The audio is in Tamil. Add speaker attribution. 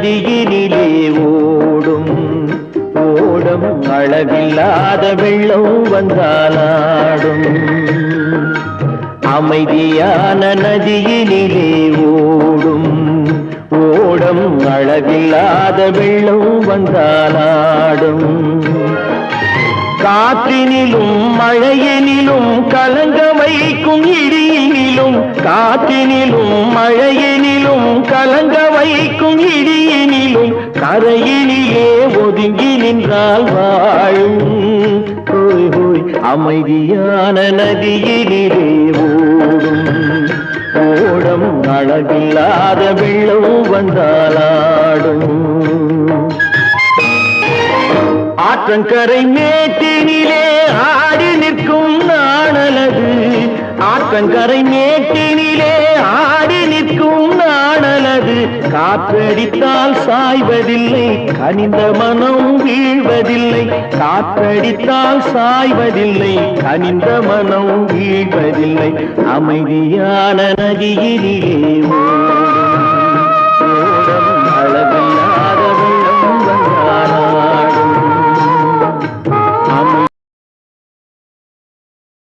Speaker 1: நதியினிலே ஓடும் ஓடம் அளவில்லாத வெள்ளம் வந்தாலாடும் அமைதியான நதியினிலே ஓடும் ஓடம் அளவில்லாத வெள்ளம் வந்தாலாடும் காற்றினிலும் மழையினிலும் கலங்க வைக்கும் இடியினிலும் காற்றினிலும் மழையினிலும் கலங்க வைக்கும் இடியினிலும் கரையினிலே ஒதுங்கி நின்றால் வாழும் ஹோய் ஹோய் அமைதியான நதியினிலே ஓடும் ஓடம் அளவில்லாத வெள்ளம் வந்தாலாடும் ஆற்றங்கரை மேட்டினிலே ஆடி நிற்கும் நாணலது ஆற்றங்கரை மேட்டினிலே ஆடி நிற்கும் நாணலது காற்றடித்தால் சாய்வதில்லை கனிந்த மனம் வீழ்வதில்லை காற்றடித்தால் சாய்வதில்லை கனிந்த மனம் வீழ்வதில்லை அமைதியான நதியினிலே